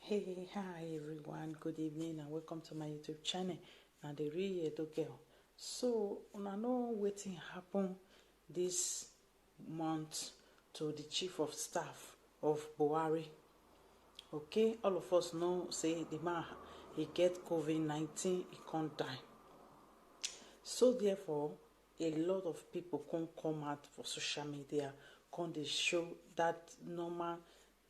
Hey, hi everyone, good evening and welcome to my YouTube channel. Now the real Edo girl. So una know wetin happen this month to the chief of staff of Buhari. Okay, all of us know say the man he get COVID-19, he can't die. So therefore, a lot of people can come out for social media, can they show that normal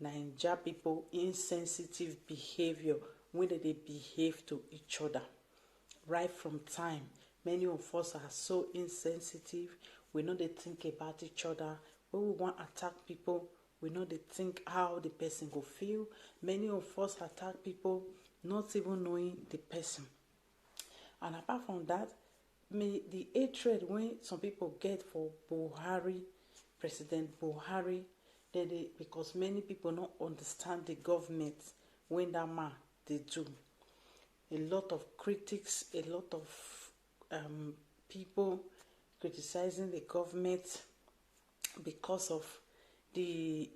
Naija people insensitive behavior when they behave to each other. Right from time, many of us are so insensitive. We know they think about each other. When we want to attack people, we know they think how the person go feel. Many of us attack people not even knowing the person. And apart from that, the hatred when some people get for Buhari, President Buhari, because many people don't understand the government when that man they do. A lot of critics, a lot of people criticizing the government because of the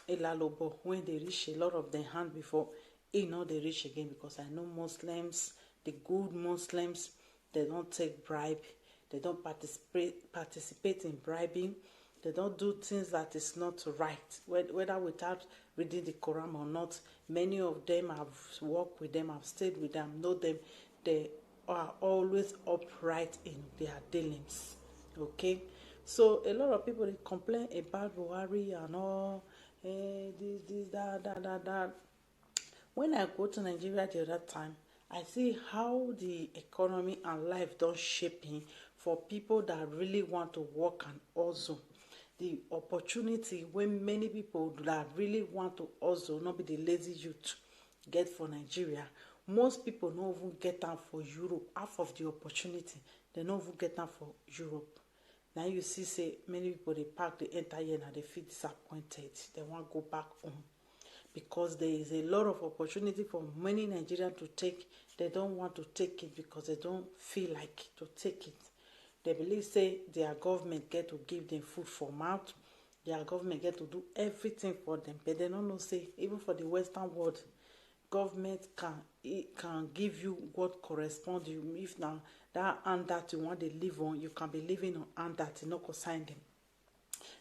Elalobo when they reach a lot of their hand before they reach again, because I know Muslims, the good Muslims, they don't take bribe, they don't participate in bribing, they don't do things that is not right, whether without reading the Quran or not. Many of them have worked with them, have stayed with them, know them. They are always upright in their dealings. Okay, so a lot of people they complain about Buhari and all, this, that. When I go to Nigeria the other time, I see how the economy and life don't shaping for people that really want to work and hustle. The opportunity when many people that really want to hustle, not be the lazy youth, get for Nigeria. Most people don't even get them for Europe. Half of the opportunity, they don't even get them for Europe. Now you see, say many people they pack the entire year and they feel disappointed. They want to go back home because there is a lot of opportunity for many Nigerians to take. They don't want to take it because they don't feel like to take it. They believe say their government get to give them food for mouth, their government get to do everything for them, but they don't know say even for the Western world, government can give you what correspond to you. If now that hand that you want to live on, you can be living on hand that you not consign them.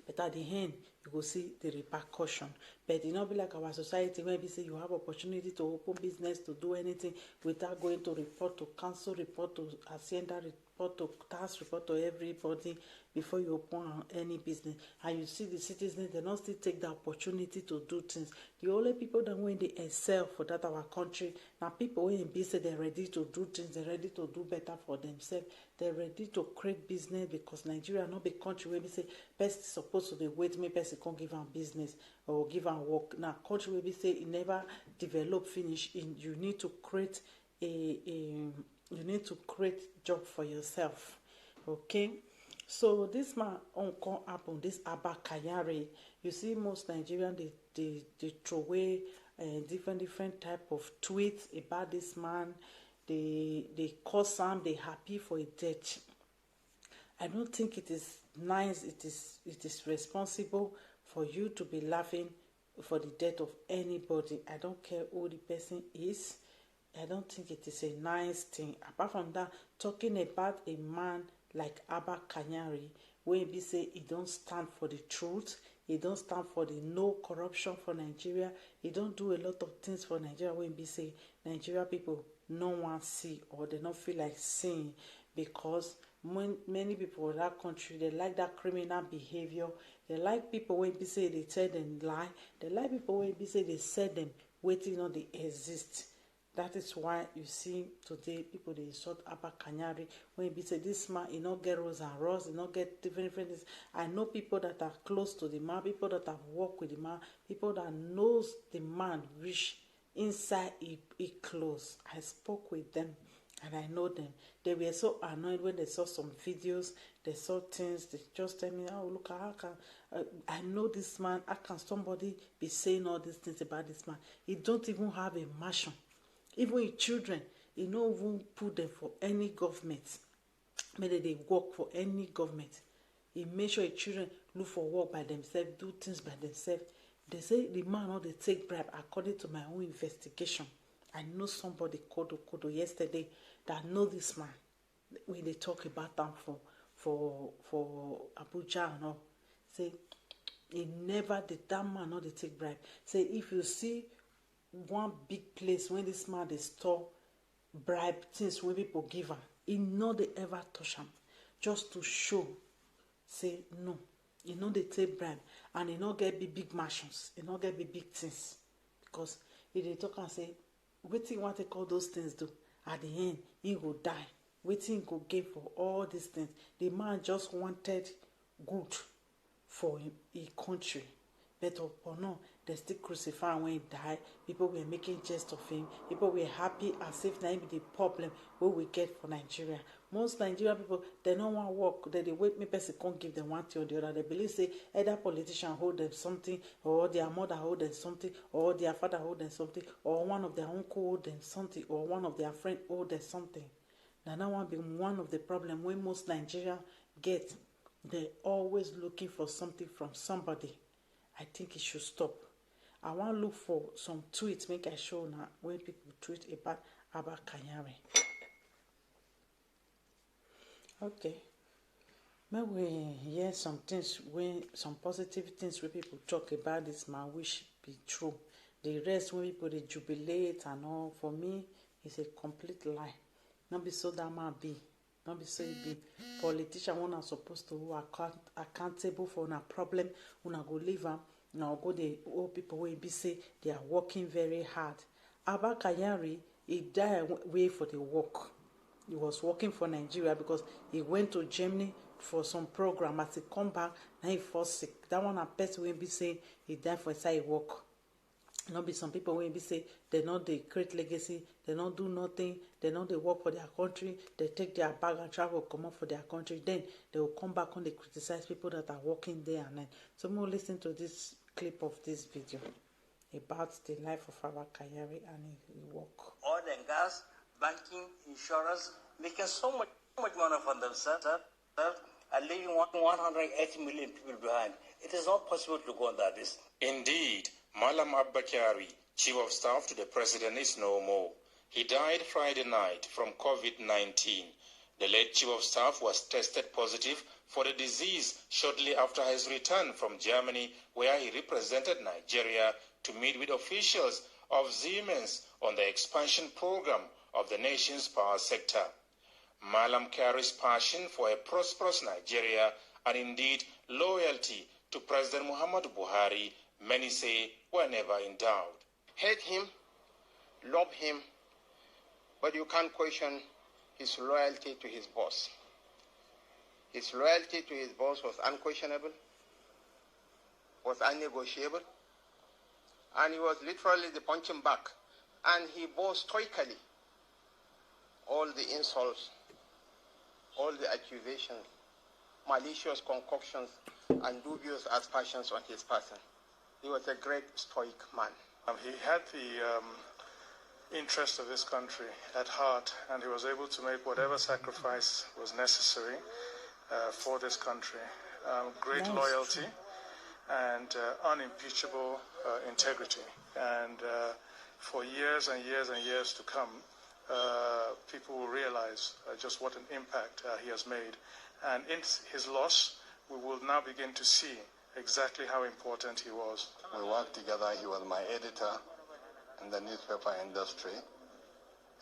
But at the end, you go see the repercussion. But it not be like our society where we say you have opportunity to open business, to do anything without going to report to council, report to hacienda, report to tax, report to everybody before you open any business. And you see the citizens, they don't still take the opportunity to do things. The only people that when they excel for that our country, now people when be say they're ready to do things, they're ready to do better for themselves, they're ready to create business, because Nigeria not be country where we say person supposed to be wait me person can't give them business or give them work. Now country where we say it never develop finish. You need to create you need to create job for yourself. Okay, so this man come happen, this Abba Kyari. You see most Nigerians they throw away different type of tweets about this man. They cause him, they happy for a death. I don't think it is nice, it is responsible for you to be laughing for the death of anybody. I don't care who the person is. I don't think it is a nice thing. Apart from that, talking about a man like Abba Kanyari, when he say he don't stand for the truth, he don't stand for the no corruption for Nigeria, he don't do a lot of things for Nigeria, when he say Nigeria people no one see or they don't feel like seeing, because many people in that country, they like that criminal behavior. They like people when they say they tell them lie. They like people when they say they said them waiting on they exist. That is why you see today people they insult Abba Kanyari when he say this man he not get rose and rose, he not get different things. I know people that are close to the man, people that have worked with the man, people that knows the man reach inside he close. I spoke with them and I know them. They were so annoyed when they saw some videos, they saw things, they just tell me, oh look, how can I know this man, how can somebody be saying all these things about this man? He don't even have a mansion. Even his children, he don't even put them for any government. Maybe they work for any government. He make sure his children look for work by themselves, do things by themselves. They say the man no dey take bribe. According to my own investigation, I know somebody kodo yesterday that know this man. When they talk about them for Abuja and all, say he never did. That man no dey take bribe. Say if you see one big place when this man dey store bribe things when people give am, he no dey ever touch am, just to show say no, he no dey take bribe, and he no get big mansions, he no get big things, because he dey talk and say wetin he wan take all those things do. At the end he go die. Wetin he go gain for all these things? The man just wanted good for him country, but upon all, they still crucify him when he die. People were making jest of him. People were happy as if na him be the problem wey we get for Nigeria. Most Nigerian people, they no wan work. They wait make person come give them one thing or the other. They believe say either politician hold them something, or their mother hold them something, or their father hold them something, or one of their uncle hold them something, or one of their friend hold them something. Now that one be one of the problem when most Nigerians get. They always looking for something from somebody. I think it should stop. I want to look for some tweets make I show now when people tweet about Abba Kyari. Okay. Maybe we hear some things, when some positive things where people talk about this man, which be true. The rest when people they jubilate and all, for me, it's a complete lie. Not be so that man be. Not be so it be. Politician one are supposed to who accountable for a problem. Una go leave am. Now go the old people will be say they are working very hard. Abba Kyari, he died way for the work. He was working for Nigeria because he went to Germany for some program. As he come back, now he fall sick. That one a person will be say he died for inside work. Not be some people will be say they not they create legacy, they not do nothing, they not they work for their country, they take their bag and travel come up for their country. Then they will come back and they criticize people that are working there and then. So we'll listen to this clip of this video about the life of Abba Kyari and his work. Oil and gas, banking, insurance, making so much money for themselves, and leaving 180 million people behind. It is not possible to go on that list. Indeed, Malam Abba Kyari, Chief of Staff to the President, is no more. He died Friday night from COVID-19. The late Chief of Staff was tested positive for the disease shortly after his return from Germany, where he represented Nigeria to meet with officials of Siemens on the expansion program of the nation's power sector. Malam Kyari's passion for a prosperous Nigeria and indeed loyalty to President Muhammadu Buhari, many say, were never in doubt. Hate him, love him, but you can't question his loyalty to his boss. His loyalty to his boss was unquestionable, was unnegotiable, and he was literally the punching bag. And he bore stoically all the insults, all the accusations, malicious concoctions, and dubious aspersions on his person. He was a great stoic man. He had the interest of this country at heart, and he was able to make whatever sacrifice was necessary for this country. Great loyalty and unimpeachable integrity. And for years and years and years to come, people will realize just what an impact he has made. And in his loss, we will now begin to see exactly how important he was. We worked together. He was my editor in the newspaper industry,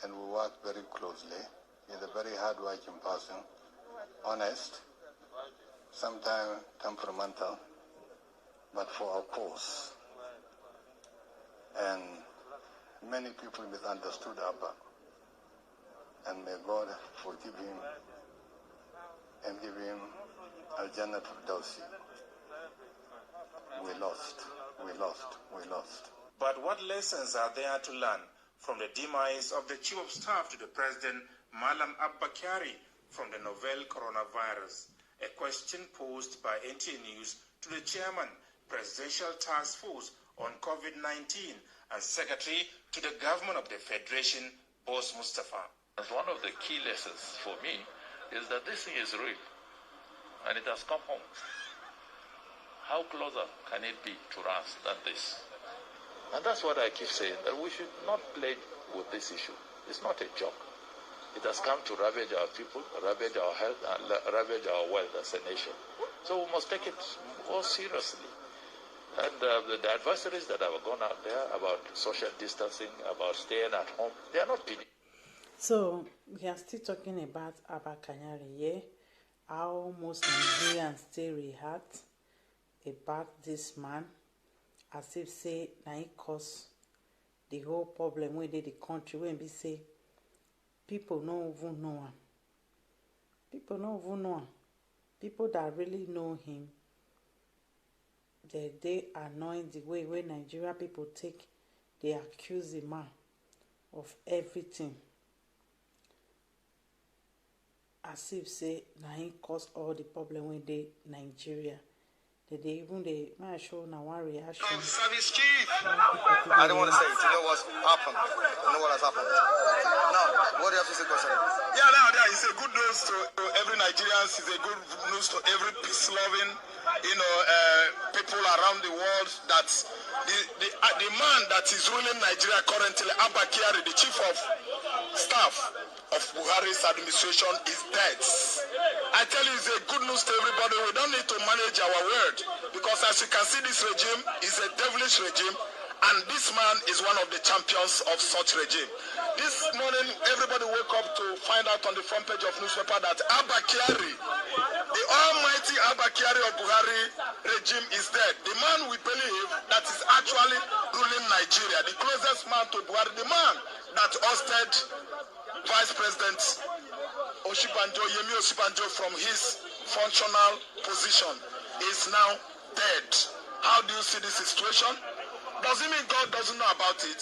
and we worked very closely. He's a very hard-working person, honest, sometimes temperamental, but for a cause. And many people misunderstood Abba, and may God forgive him and give him Al-Jannah Firdausi. We lost. But what lessons are there to learn from the demise of the Chief of Staff to the President, Malam Abba Kyari, from the novel coronavirus? A question posed by NTA News to the Chairman, Presidential Task Force on COVID-19 and Secretary to the Government of the Federation, Boss Mustafa. One of the key lessons for me is that this thing is real and it has come home. How closer can it be to us than this? And that's what I keep saying, that we should not play with this issue. It's not a joke. It has come to ravage our people, ravage our health, and ravage our wealth as a nation. So we must take it more seriously. And the advisories that have gone out there about social distancing, about staying at home, they are not PD. So we are still talking about Abba Kyari, yeah? How most Nigerians still react about this man, as if say na he cause the whole problem wey dey the country, when be say people no even know him. People no even know him. People that really know him, they annoying the way when Nigeria people they accuse the man of everything, as if say na he cause all the problem when they Nigeria. They even might show now one reaction. Service chief. I don't want to say it. You know what's happened. You know what has happened. Now, what do you have to say concerning this? Yeah, it's a good news to every Nigerian. It's a good news to every peace-loving, people around the world. That the man that is ruling Nigeria currently, Abba Kyari, the chief of staff of Buhari's administration, is dead. I tell you, it's a good news to everybody. We don't need to manage our word, because as you can see, this regime is a devilish regime, and this man is one of the champions of such regime. This morning, everybody woke up to find out on the front page of newspaper that Abba Kyari, the almighty Abba Kyari of Buhari regime, is dead. The man we believe that is actually ruling Nigeria, the closest man to Buhari, the man that hosted Vice President Yemi Osibanjo from his functional position, is now dead. How do you see this situation? Does it mean God doesn't know about it?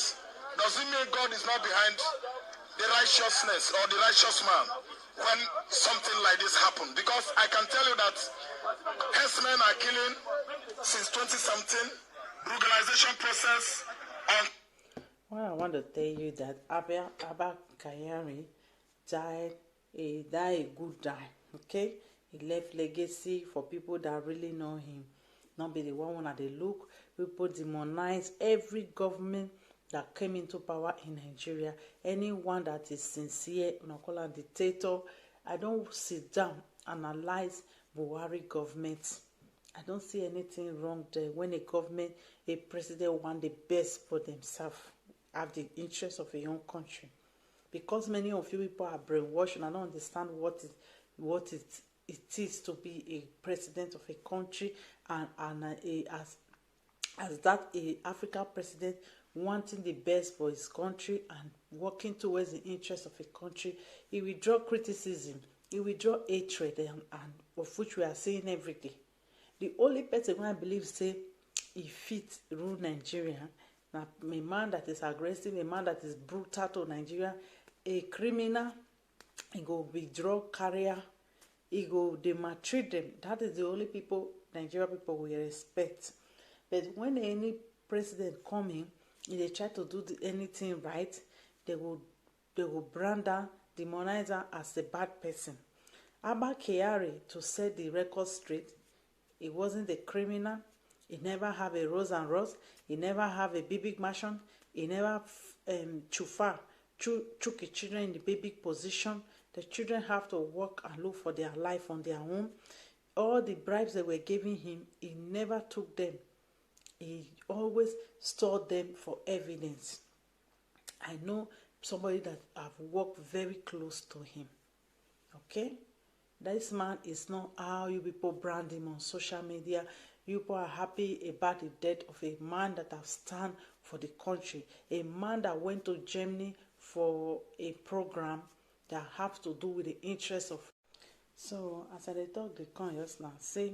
Does it mean God is not behind the righteousness or the righteous man when something like this happens? Because I can tell you that herdsmen are killing since 2017, legalization process, and well, I want to tell you that Abba Kyari died a good die, okay? He left legacy for people that really know him. Not be the one that they look. People demonize every government that came into power in Nigeria. Anyone that is sincere, call a dictator. I don't sit down and analyze Buhari government. I don't see anything wrong there when a government, a president want the best for themselves, have the interest of a own country. Because many of you people are brainwashed and I don't understand what it is to be a president of a country, and as that a African president wanting the best for his country and working towards the interest of a country. He will draw criticism, he will draw hatred, and of which we are seeing every day. The only person who I believe say he fit rule Nigeria, now a man that is aggressive, a man that is brutal to Nigeria, a criminal, he go be drug carrier, he go they maltreat them. That is the only people Nigeria people will respect. But when any president coming, if they try to do anything right, they will brand her, demonize her as a bad person. Abba Kyari, to set the record straight, he wasn't a criminal. He never have a Rose and Rose. He never have a big mansion. He never took his children in the baby position. The children have to work and look for their life on their own. All the bribes they were giving him, he never took them. He always stored them for evidence. I know somebody that I've worked very close to him. Okay? This man is not how you people brand him on social media. You people are happy about the death of a man that have stand for the country. A man that went to Germany for a program that have to do with the interests of. So as I talk the con just now, say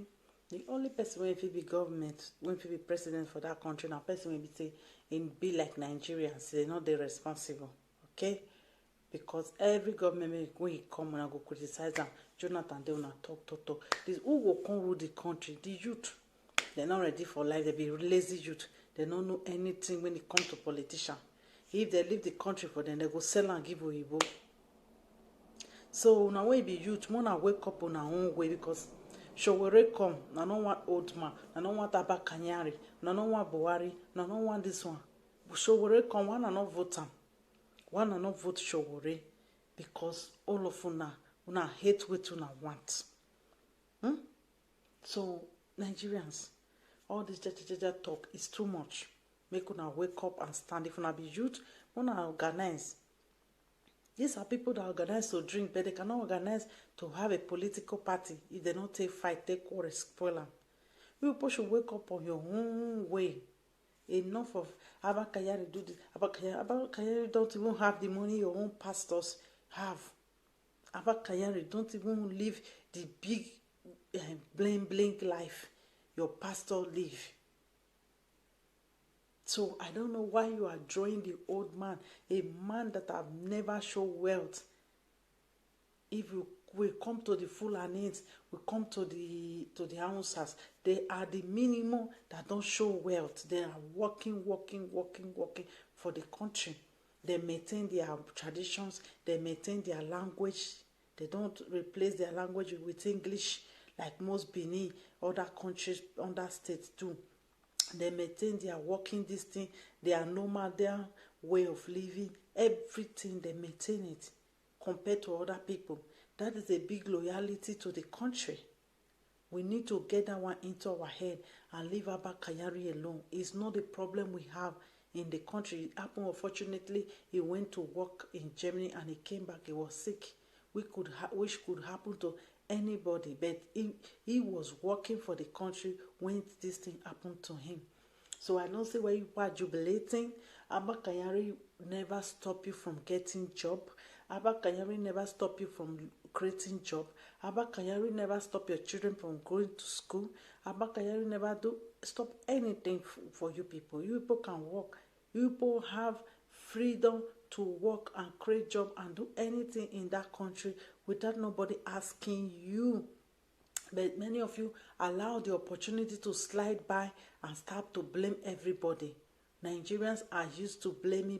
the only person when be government, when be president for that country, now person will be say in be like Nigerians, they're not they responsible. Okay? Because every government when he come and go criticize them, Jonathan they will talk. This who will come rule the country? The youth. They're not ready for life. They be lazy youth. They don't know anything when it comes to politicians. If they leave the country for them, they go sell and give Oyibo. So now when be youth, wanna wake up on our own way, because Showore come, na no want old man, na no want Abba Kyari, na no want Buhari, na no want this one. Showore come, one na not vote am. One na not vote Showore because all of una hate what una want. So Nigerians, all this talk is too much. Make una wake up and stand. If una be youth, una organize. These are people that organize to drink, but they cannot organize to have a political party if they don't take fight, take quarrel, spoil them. You people should wake up on your own way. Enough of Abba Kyari do this. Abba Kyari don't even have the money your own pastors have. Abba Kyari don't even live the big bling life your pastor live. So I don't know why you are drawing the old man, a man that have never shown wealth. If we come to the Fulanis, we come to the Hausas, they are the minimum that don't show wealth. They are working for the country. They maintain their traditions, they maintain their language. They don't replace their language with English like most Benin, other countries, other states do. They maintain their working this thing, their normal, their way of living, everything, they maintain it compared to other people. That is a big loyalty to the country. We need to get that one into our head and leave Abba Kyari alone. It's not the problem we have in the country. It happened, unfortunately, he went to work in Germany and he came back, he was sick. Which could happen to anybody, but he was working for the country when this thing happened to him. So I don't see why you are jubilating. Abba Kyari never stop you from getting job. Abba Kyari never stop you from creating job. Abba Kyari never stop your children from going to school. Abba Kyari never stop anything for you people. You people can work. You people have freedom to work and create job and do anything in that country without nobody asking you. But many of you allow the opportunity to slide by and start to blame everybody. Nigerians are used to blaming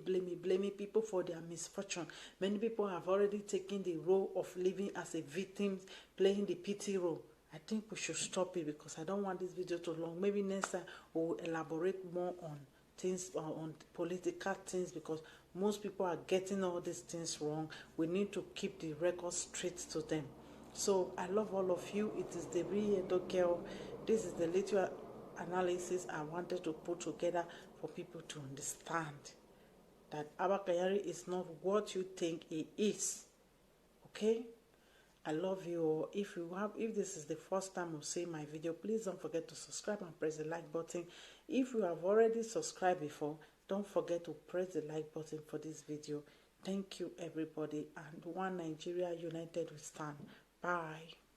people for their misfortune. Many people have already taken the role of living as a victim, playing the pity role. I think we should stop it because I don't want this video too long. Maybe next time we'll elaborate more on things, on political things, because most people are getting all these things wrong. We need to keep the record straight to them. So I love all of you. It is the real girl. This is the little analysis I wanted to put together for people to understand that Abba Kyari is not what you think he is. Okay? I love you. If this is the first time of seeing my video, please don't forget to subscribe and press the like button. If you have already subscribed before, don't forget to press the like button for this video. Thank you, everybody, and one Nigeria united we stand. Bye.